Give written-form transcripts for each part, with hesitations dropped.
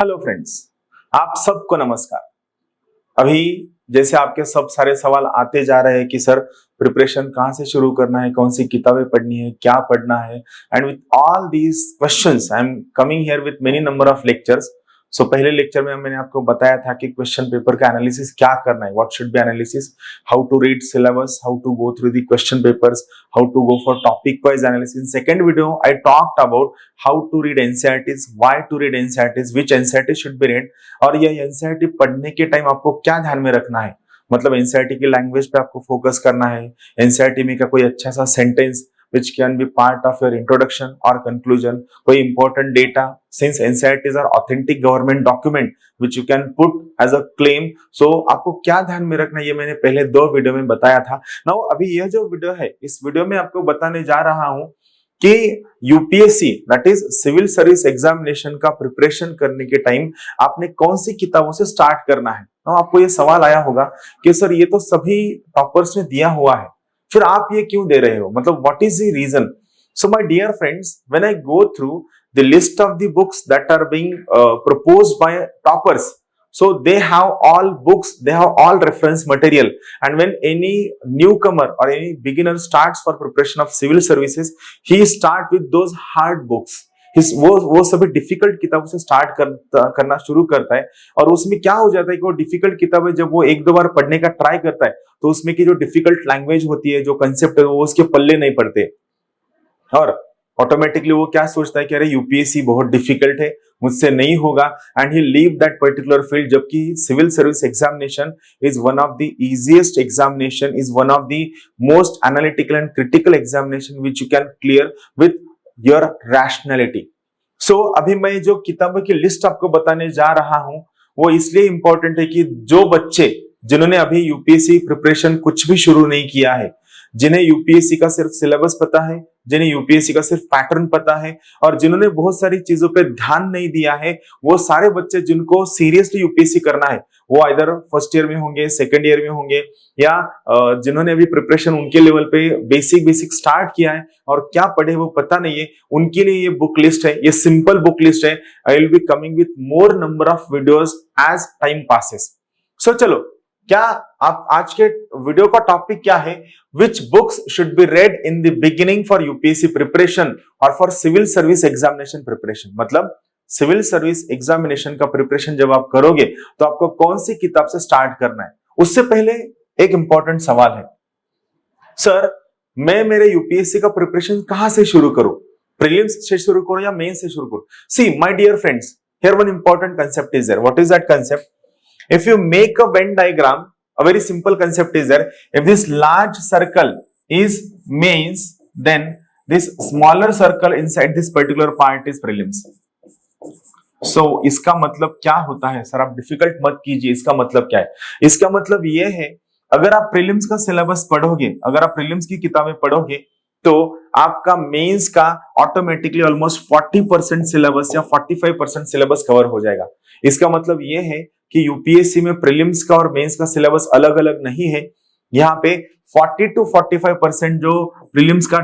Hello friends, आप सबको नमस्कार। अभी जैसे आपके सब सारे सवाल आते जा रहे हैं कि सर प्रिपरेशन कहाँ से शुरू करना है, कौन सी किताबें पढ़नी है, क्या पढ़ना है, and with all these questions I am coming here with many number of lectures. So पहले लेक्चर में मैंने आपको बताया था कि क्वेश्चन पेपर का एनालिसिस क्या करना है, what should be analysis, how to read syllabus, how to go through the question papers, how to go for topic wise analysis. Second video I talked about how to read NCERTs, why to read NCERTs, which NCERT should be read, और ये NCERT पढ़ने के time आपको क्या ध्यान में रखना है। मतलब एनसीईआरटी की लैंग्वेज पे आपको फोकस करना है, एनसीईआरटी में का कोई अच्छा सा sentence which can be part of your introduction or conclusion, कोई important data, since NCERTs are authentic government document which you can put as a claim, so आपको क्या ध्यान में रखना है ये मैंने पहले 2 वीडियो में बताया था। नाउ अभी यह जो वीडियो है, इस वीडियो में आपको बताने जा रहा हूं कि UPSC that is civil service examination का प्रिपरेशन करने के टाइम आपने कौन सी किताबों से स्टार्ट करना है। नाउ आपको ये सवाल आया होगा कि सर ये तो सभी टॉपर्स ने दिया हुआ है, फिर आप ये क्यों दे रहे हो, मतलब what is the reason. So my dear friends, when I go through the list of the books that are being proposed by toppers, so they have all books, they have all reference material, and when any newcomer or any beginner starts for preparation of civil services, he start with those hard books. वो सभी difficult किताबों से start करना शुरू करता है, और उसमें क्या हो जाता है कि वो डिफिकल्ट किताबें जब वो 1-2 बार पढ़ने का ट्राई करता है तो उसमें की जो डिफिकल्ट लैंग्वेज होती है, जो कंसेप्ट है, वो उसके पल्ले नहीं पड़ते, और ऑटोमेटिकली वो क्या सोचता है कि अरे यूपीएससी बहुत डिफिकल्ट है, मुझसे नहीं होगा, and he leave that particular field. जबकि civil service examination is one of the easiest examination, is one of the most analytical and critical examination which you can clear with your rationality. So अभी मैं जो किताबों की list आपको बताने जा रहा हूं वो इसलिए इंपॉर्टेंट है कि जो बच्चे जिन्होंने अभी यूपीएससी प्रिपरेशन कुछ भी शुरू नहीं किया है, जिन्हें यूपीएससी का सिर्फ सिलेबस पता है, जिन्हें यूपीएससी का सिर्फ पैटर्न पता है, और जिन्होंने बहुत सारी चीजों पे ध्यान नहीं दिया है, वो सारे बच्चे जिनको सीरियसली यूपीएससी करना है, वो आइदर फर्स्ट ईयर में होंगे, सेकंड ईयर में होंगे, या जिन्होंने अभी प्रिपरेशन उनके लेवल पे बेसिक स्टार्ट किया है और क्या पढ़े वो पता नहीं है, उनके लिए ये बुक लिस्ट है, ये सिंपल बुक लिस्ट है। I will be coming with more number of videos as time passes. So चलो, क्या आप आज के वीडियो का टॉपिक क्या है, which books should be read in the beginning for UPSC preparation और for civil service examination preparation. मतलब सिविल सर्विस एग्जामिनेशन का प्रिपरेशन जब आप करोगे तो आपको कौन सी किताब से स्टार्ट करना है। उससे पहले एक इंपॉर्टेंट सवाल है, सर मैं मेरे यूपीएससी का प्रिपरेशन कहां से शुरू करूं, प्रीलिम्स से शुरू करूं या मेन से शुरू करूं। See my dear friends, here one important concept is there. What is that concept? If you make a Venn diagram, a very simple concept is there. If this large circle is mains, then this smaller circle inside this particular part is prelims. So इसका मतलब क्या होता है? Sir आप difficult मत कीजिए, इसका मतलब क्या है? इसका मतलब ये है, अगर आप प्रीलिम्स का सिलेबस पढ़ोगे, अगर आप प्रीलिम्स की किताबें पढ़ोगे तो आपका मेंस का ऑटोमेटिकली ऑलमोस्ट 40% सिलेबस या 45% सिलेबस कवर हो जाएगा। इसका मतलब ये है कि यूपीएससी में प्रीलिम्स का और मेंस का सिलेबस अलग अलग नहीं है। यहाँ पे 40 to 45% जो प्रीलिम्स का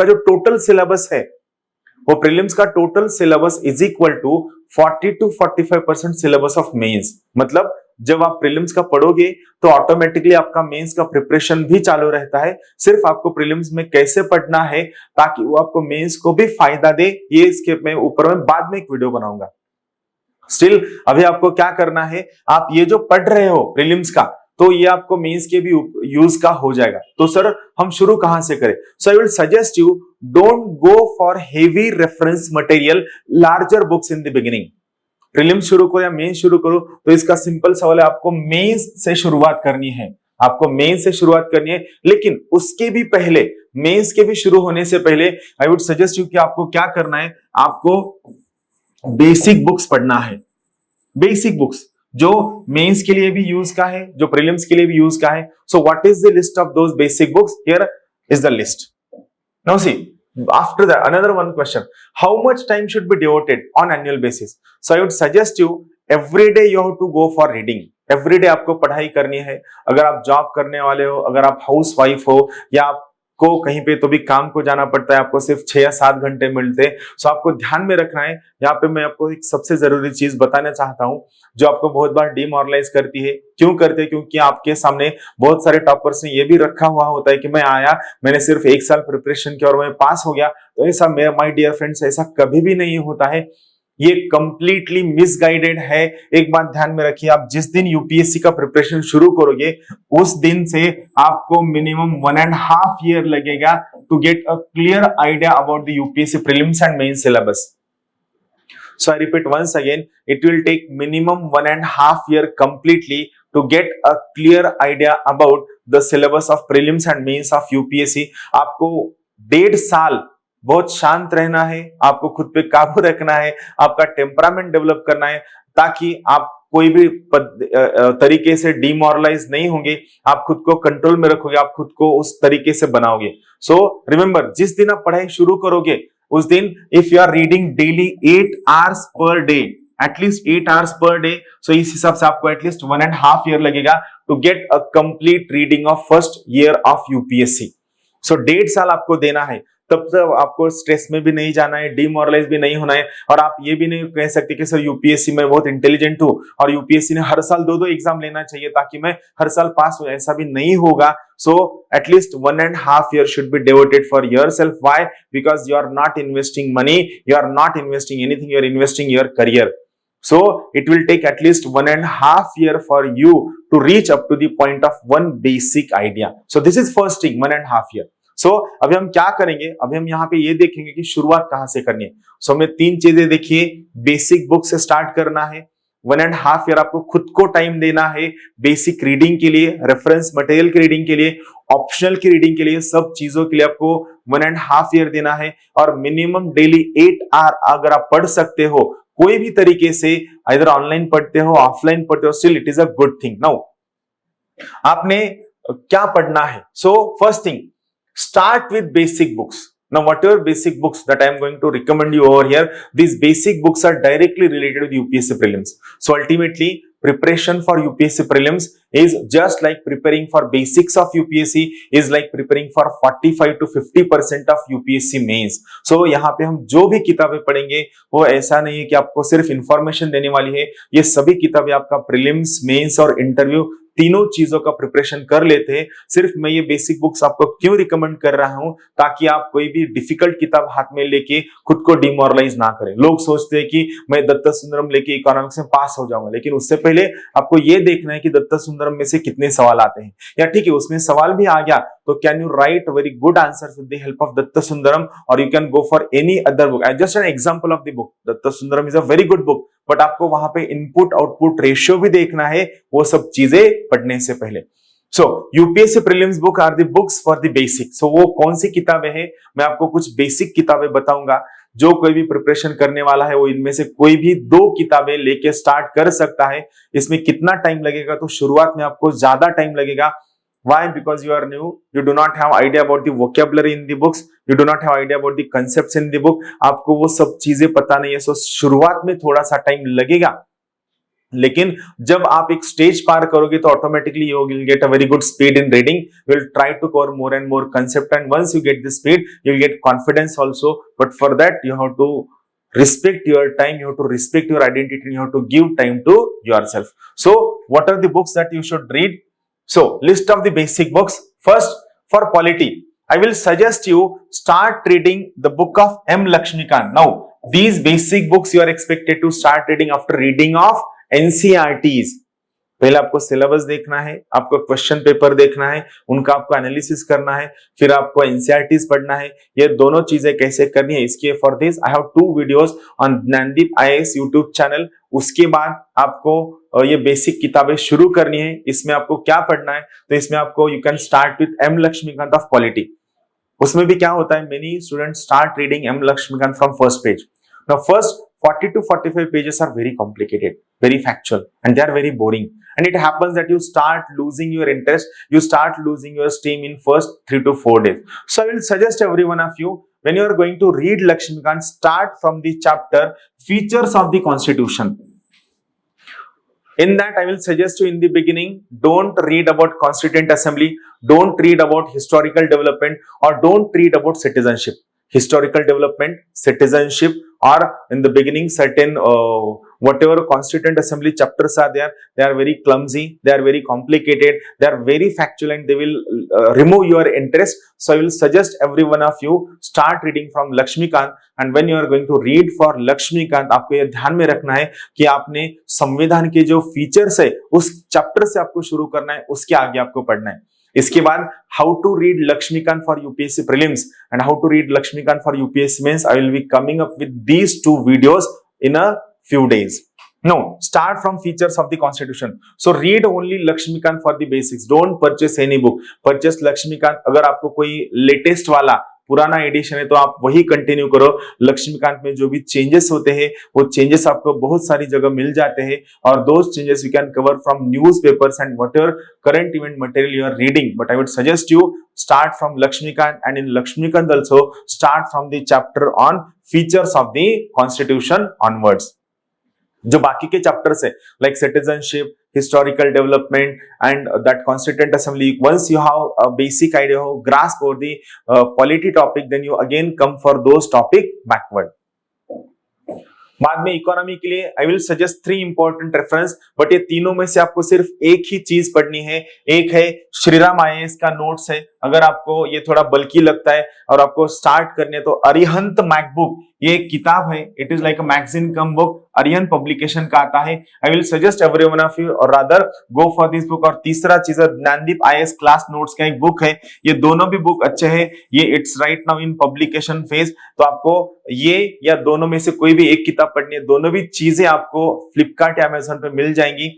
जो टोटल सिलेबस है, वो प्रीलिम्स का total syllabus is equal to 40 to 45% syllabus of mains. मतलब जब आप प्रीलिम्स का पढ़ोगे तो ऑटोमेटिकली आपका मेंस का प्रिपरेशन भी चालू रहता है। सिर्फ आपको प्रीलिम्स में कैसे पढ़ना है ताकि वो आपको मेंस को भी फायदा दे, ये इसके मैं ऊपर में बाद में एक वीडियो बनाऊंगा। स्टिल अभी आपको क्या करना है, आप ये जो पढ़ रहे हो प्रीलिम्स का, तो ये आपको मेंस के भी यूज का हो जाएगा। तो सर हम शुरू कहां से करें? So I will suggest you, don't go for heavy reference material, larger books in the beginning. Prelims शुरू करो या मेंस शुरू करो, तो इसका सिंपल सवाल है, आपको मेंस से शुरुआत करनी है, आपको मेंस से शुरुआत करनी है। लेकिन उसके भी पहले, मेंस के भी शुरू होने से पहले आई वुड सजेस्ट यू कि आपको क्या करना है, आपको बेसिक बुक्स पढ़ना है। बेसिक बुक्स जो मेंस के लिए भी यूज का है, जो प्रीलिम्स के लिए भी यूज का है। So what is the list of those basic books? Here is the list. Now see, after that another one question, how much time should be devoted on annual basis? So I would suggest you, every day you have to go for reading. every day आपको पढ़ाई करनी है। अगर आप job करने वाले हो, अगर आप हाउस वाइफ हो, या आप को कहीं पे तो भी काम को जाना पड़ता है, आपको सिर्फ 6 या 7 घंटे मिलते हैं। सो आपको ध्यान में रखना है। यहाँ पे मैं आपको एक सबसे जरूरी चीज बताना चाहता हूँ जो आपको बहुत बार डिमोरलाइज करती है। क्यों करते हैं? क्योंकि आपके सामने बहुत सारे टॉपर्स ने ये भी रखा हुआ होता है कि मैं आया, मैंने सिर्फ 1 साल प्रिपरेशन किया और मैं पास हो गया। तो ऐसा माय डियर फ्रेंड्स, ऐसा कभी भी नहीं होता है। ये कंप्लीटली मिसगाइडेड है। एक बात ध्यान में रखिए, आप जिस दिन यूपीएससी का प्रिपरेशन शुरू करोगे उस दिन से आपको मिनिमम 1.5 ईयर लगेगा to get a clear idea about the UPSC prelims and main syllabus. So I repeat once again, it will take minimum 1.5 year completely to get a clear idea about the syllabus of prelims and mains of UPSC. आपको 1.5 साल बहुत शांत रहना है, आपको खुद पे काबू रखना है, आपका टेम्परामेंट डेवलप करना है ताकि आप कोई भी तरीके से डिमोरलाइज नहीं होंगे, आप खुद को कंट्रोल में रखोगे, आप खुद को उस तरीके से बनाओगे। सो रिमेंबर, जिस दिन आप पढ़ाई शुरू करोगे उस दिन if you are reading daily 8 hours per day, at least 8 hours per day, so इस हिसाब से आपको एटलीस्ट 1.5 ईयर लगेगा to get a complete reading of first year of UPSC. So 1.5 साल आपको देना है, तब तक आपको स्ट्रेस में भी नहीं जाना है, डिमोरलाइज भी नहीं होना है। और आप ये भी नहीं कह सकते कि सर यूपीएससी में बहुत इंटेलिजेंट हूं और यूपीएससी ने हर साल 2-2 एग्जाम लेना चाहिए ताकि मैं हर साल पास हो, ऐसा भी नहीं होगा। So at least 1.5 years should be devoted for yourself. Why? Because you are not investing money, you are not investing anything, you are investing your career. So it will take at least 1.5 year for you to reach up to the point of one basic idea. So this is first thing, 1.5 year. So अभी हम क्या करेंगे, अभी हम यहाँ पे ये देखेंगे कि शुरुआत कहाँ से करनी है। So हमें 3 चीजें देखिए, बेसिक बुक से स्टार्ट करना है, 1.5 ईयर आपको खुद को टाइम देना है बेसिक रीडिंग के लिए, रेफरेंस मटेरियल की रीडिंग के लिए, ऑप्शनल की रीडिंग के लिए, सब चीजों के लिए आपको 1.5 ईयर देना है। और मिनिमम डेली 8 आवर अगर आप पढ़ सकते हो कोई भी तरीके से, इधर ऑनलाइन पढ़ते हो ऑफलाइन पढ़ते हो, still it is a good thing. Now आपने क्या पढ़ना है? So first thing, start with basic books. Now whatever basic books that I am going to recommend you over here, these basic books are directly related with UPSC prelims. So ultimately preparation for UPSC prelims is just like preparing for basics of UPSC is like preparing for 45 to 50% of UPSC mains. So यहाँ पे हम जो भी किताबें पढ़ेंगे वो ऐसा नहीं है कि आपको सिर्फ इंफॉर्मेशन देने वाली है, ये सभी किताबें आपका प्रीलिम्स, मेंस और इंटरव्यू तीनों चीजों का प्रिपरेशन कर लेते हैं। सिर्फ मैं ये बेसिक बुक्स आपको क्यों रिकमेंड कर रहा हूं, ताकि आप कोई भी डिफिकल्ट किताब हाथ में लेके खुद को डिमोरलाइज ना करें। लोग सोचते हैं कि मैं दत्ता सुंदरम लेके इकोनॉमिक्स में पास हो जाऊंगा, लेकिन उससे पहले आपको ये देखना है कि दत्ता सुंदरम में से कितने सवाल आते हैं, या ठीक है उसमें सवाल भी आ गया तो can you write very good answer with the help of Datta Sundaram, और you can go for any other book. Just an example of the book, Datta Sundaram is a very good book, but आपको वहां पे इनपुट आउटपुट रेशियो भी देखना है, वो सब चीजें पढ़ने से पहले। So UPSC prelims book are the books for the basic. So वो कौन सी किताबें हैं, मैं आपको कुछ बेसिक किताबें बताऊंगा। जो कोई भी प्रिपरेशन करने वाला है वो इनमें से कोई भी 2 किताबें लेके स्टार्ट कर सकता है। इसमें कितना टाइम लगेगा, तो शुरुआत में आपको ज्यादा टाइम लगेगा। Why? Because you are new, you do not have idea about the vocabulary in the books, you do not have idea about the concepts in the book, आपको वो सब चीजें पता नहीं है। सो शुरुआत में थोड़ा सा टाइम लगेगा, लेकिन जब आप एक स्टेज पार करोगे तो automatically you will get a very good speed in reading, you will try to cover more and more concept, and once you get the speed you will get confidence also. But for that you have to respect your time, you have to respect your identity, and you have to give time to yourself. So what are the books that you should read? So list of the basic books. First, for polity, I will suggest you start reading the book of M. Lakshmikant. Now these basic books you are expected to start reading after reading of NCERTs. पहले आपको syllabus देखना है, आपको question paper देखना है, उनका आपको analysis करना है, फिर आपको एनसीईआरटीज पढ़ना है। ये दोनों चीजें कैसे करनी है, इसके for this I have 2 videos on Gyandeep IAS YouTube channel. उसके बाद आपको ये बेसिक किताबें शुरू करनी है। इसमें आपको क्या पढ़ना है, तो इसमें आपको you can start with M Lakshmikant of polity. उसमें भी क्या होता है, many students start reading M Lakshmikant from first page. Now first 40 to 45 pages are very complicated, very factual, and they are very boring. And it happens that you start losing your interest, you start losing your steam in first 3 to 4 days. So I will suggest every one of you, when you are going to read Lakshmikant, start from the chapter Features of the Constitution. In that, I will suggest you in the beginning, don't read about Constituent Assembly, don't read about historical development, or don't read about citizenship. Historical development, citizenship, or in the beginning, certain whatever Constituent Assembly chapters are there, they are very clumsy, they are very complicated, they are very factual, and they will remove your interest. So I will suggest every one of you start reading from Lakshmikant, and when you are going to read for Lakshmikant, आपको ये ध्यान में रखना है कि आपने संविधान के जो फीचर्स है उस चैप्टर से आपको शुरू करना है, उसके आगे आपको पढ़ना है. इसके बाद how to read Lakshmikant for UPSC prelims and how to read Lakshmikant for UPSC mains, I will be coming up with these two videos in a few days. No, start from features of the constitution. So read only Lakshmikant for the basics. Don't purchase any book. Purchase Lakshmikant. अगर आपको कोई latest वाला पुराना addition है तो आप वही continue करो. लक्ष्मीकांत में जो भी चेंजेस होते हैं वो चेंजेस आपको बहुत सारी जगह मिल जाते हैं, और those changes you can cover from newspapers and whatever current event material you are reading. But I would suggest you start from Lakshmikant, and in Lakshmikant also start from the chapter on features of the constitution onwards. जो बाकी के chapters है like citizenship, historical development and that constituent assembly, once you have a basic idea, हो grasp for the polity topic, then you again come for those topic backward. बाद में economy के लिए I will suggest 3 important reference, but ये तीनों में से आपको सिर्फ एक ही चीज पढ़नी है. एक है श्रीराम आईएएस का नोट्स है, अगर आपको ये थोड़ा बल्कि लगता है और आपको स्टार्ट करने तो अरिहंत मैकबुक, ये एक किताब है, it is like a magazine cum book, Arihant publication का आता है. I will suggest every one of you और rather go for this book. और तीसरा चीज है ज्ञानदीप आईएएस क्लास नोट्स का एक बुक है, ये दोनों भी बुक अच्छे हैं. ये it's right now in publication phase, तो आपको ये या दोनों में से कोई भी एक किताब पढ़नी है. दोनों भी चीजें आपको फ्लिपकार्ट या अमेजोन पे मिल जाएंगी.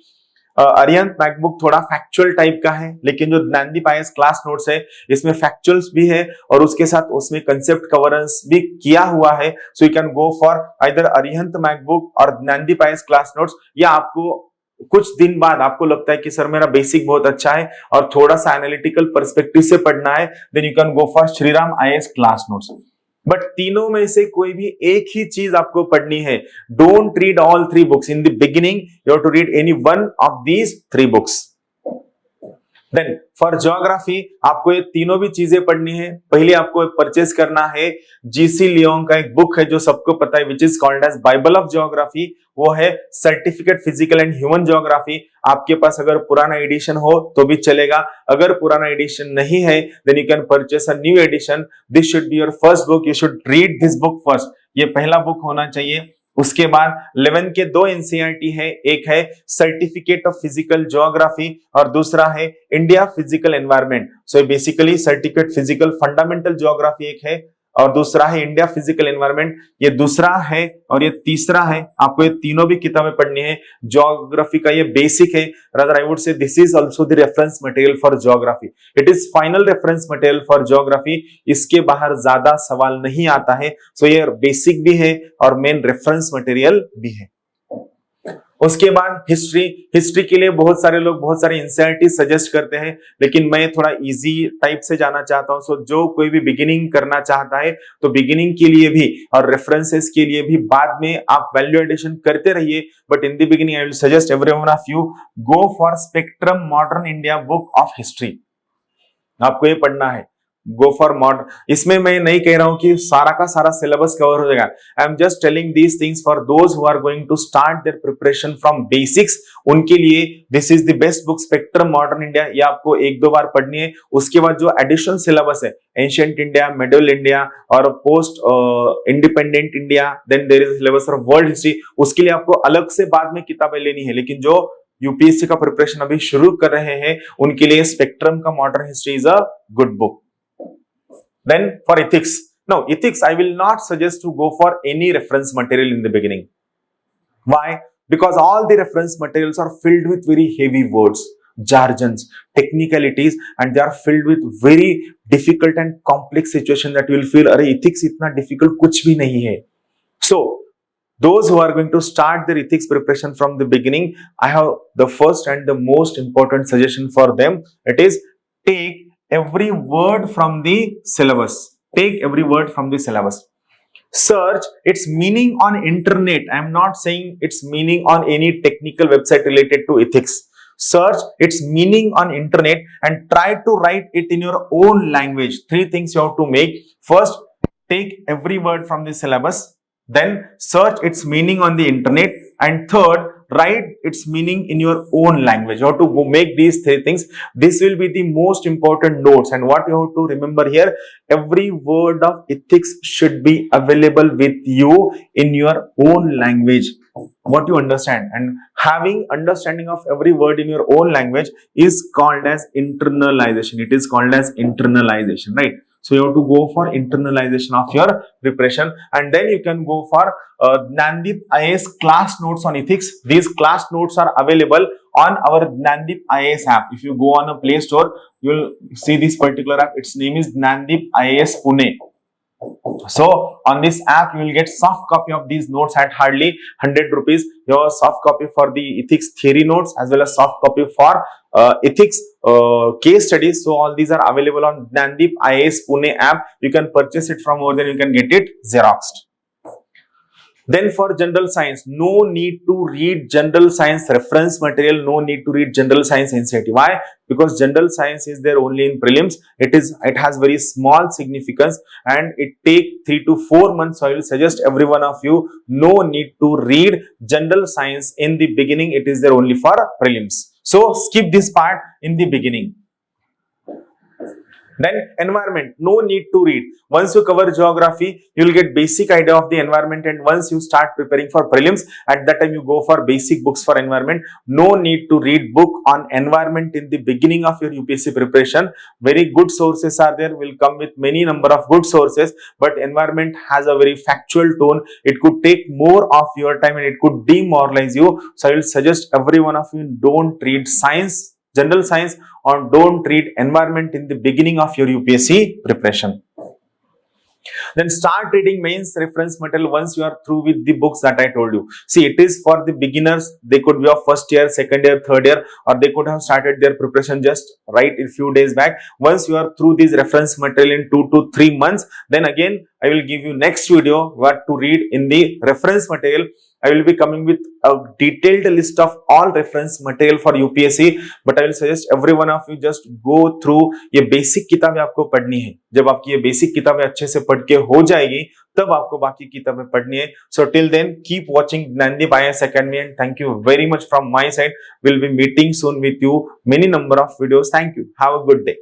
अरिहंत मैकबुक थोड़ा फैक्चुअल टाइप का है, लेकिन जो ज्ञानदीप आईएएस क्लास नोट्स है इसमें फैक्चुअल्स भी है और उसके साथ उसमें कंसेप्ट कवरेंस भी किया हुआ है. So you can go for either Arihant MacBook और ज्ञानदीप आईएएस क्लास नोट्स. या आपको कुछ दिन बाद आपको लगता है कि सर मेरा बेसिक बहुत अच्छा है और थोड़ा सा एनालिटिकल पर्सपेक्टिव से पढ़ना है, then you can go for Shriram IAS class notes. But तीनों में से कोई भी एक ही चीज आपको पढ़नी है. Don't read all 3 books in the beginning, you have to read any one of these 3 books. Then for geography आपको ये तीनों भी चीजें पढ़नी है. पहले आपको परचेज करना है जीसी लियोंग का एक बुक है जो सबको पता है, which is called as bible of geography. वो है certificate physical and human geography. आपके पास अगर पुराना एडिशन हो तो भी चलेगा, अगर पुराना एडिशन नहीं है then you can purchase a new edition. This should be your first book, you should read this book first. ये पहला बुक होना चाहिए. उसके बाद 11 के 2 एनसीईआरटी है, एक है सर्टिफिकेट ऑफ फिजिकल ज्योग्राफी और दूसरा है India physical environment. So basically certificate physical fundamental geography एक है और दूसरा है इंडिया फिजिकल एनवायरनमेंट. ये दूसरा है और ये तीसरा है. आपको ये तीनों भी किताबें पढ़नी है. ज्योग्राफी का ये बेसिक है, rather I would say this is also the reference material for geography. It is final reference material for geography. इसके बाहर ज्यादा सवाल नहीं आता है. सो ये बेसिक भी है और मेन रेफरेंस मटेरियल भी है. उसके बाद हिस्ट्री के लिए बहुत सारे लोग बहुत सारे एनसीईआरटी सजेस्ट करते हैं, लेकिन मैं थोड़ा इजी टाइप से जाना चाहता हूं. सो जो कोई भी बिगिनिंग करना चाहता है तो बिगिनिंग के लिए भी और रेफरेंसेस के लिए भी बाद में आप वैल्यू एडिशन करते रहिए. But in the beginning I will suggest every one of you go for spectrum modern India book of history. आपको ये पढ़ना है. Go for modern. इसमें मैं नहीं कह रहा हूं कि सारा का सारा सिलेबस कवर हो जाएगा. I am just telling these things for those who are going to start their preparation from basics. उनके लिए this is the best book, spectrum modern India. ये आपको 1-2 बार पढ़नी है. उसके बाद जो एडिशनल सिलेबस है एंशिएंट इंडिया, मिडिल इंडिया और post independent India, then there is syllabus for world history. उसके लिए आपको अलग से बाद में किताबें लेनी है. लेकिन जो यूपीएससी का प्रिपरेशन अभी शुरू कर रहे हैं उनके लिए स्पेक्ट्रम का modern history is a good book. Then for ethics, no, ethics I will not suggest to go for any reference material in the beginning. Why? Because all the reference materials are filled with very heavy words, jargons, technicalities, and they are filled with very difficult and complex situation that you will feel, अरे ethics इतना difficult कुछ भी नहीं है. So those who are going to start their ethics preparation from the beginning, I have the first and the most important suggestion for them. It is take every word from the syllabus. Take every word from the syllabus. Search its meaning on internet. I am not saying its meaning on any technical website related to ethics. Search its meaning on internet and try to write it in your own language. Three things you have to make. First, take every word from the syllabus. Then search its meaning on the internet. And third, write its meaning in your own language. You have to make these three things. This will be the most important notes. And what you have to remember here, every word of ethics should be available with you in your own language. What you understand, and having understanding of every word in your own language is called as internalization. It is called as internalization, right? So you have to go for internalization of your preparation, and then you can go for Gnandeep IAS class notes on ethics. These class notes are available on our Gnandeep IAS app. If you go on a Play Store, you will see this particular app. Its name is Gnandeep IAS Pune. So on this app, you will get soft copy of these notes at hardly 100 rupees. Your soft copy for the ethics theory notes as well as soft copy for ethics case studies. So all these are available on Gnandeep IAS Pune app. You can purchase it from over there. You can get it xeroxed. Then for general science, no need to read general science reference material, no need to read general science NCERT. Why? Because general science is there only in prelims. It has very small significance and it takes 3 to 4 months. So I will suggest every one of you, no need to read general science in the beginning. It is there only for prelims. So skip this part in the beginning. Then environment, no need to read. Once you cover geography, you will get basic idea of the environment, and once you start preparing for prelims, at that time you go for basic books for environment. No need to read book on environment in the beginning of your UPSC preparation. Very good sources are there, will come with many number of good sources, but environment has a very factual tone. It could take more of your time and it could demoralize you. So I will suggest every one of you, don't read science, general science, or don't read environment in the beginning of your UPSC preparation. Then start reading mains reference material once you are through with the books that I told you. See, it is for the beginners. They could be of first year, second year, third year, or they could have started their preparation just right a few days back. Once you are through this reference material in 2 to 3 months, then again I will give you next video what to read in the reference material. I will be coming with a detailed list of all reference material for UPSC, but I will suggest every one of you just go through. ये basic किताबें आपको पढ़नी है. जब आपकी ये basic किताबें अच्छे से पढ़ के हो जाएगी, तब आपको बाकी किताबें पढ़नी है. So till then, keep watching Gnandeep IAS Academy, and thank you very much from my side. We'll be meeting soon with you many number of videos. Thank you. Have a good day.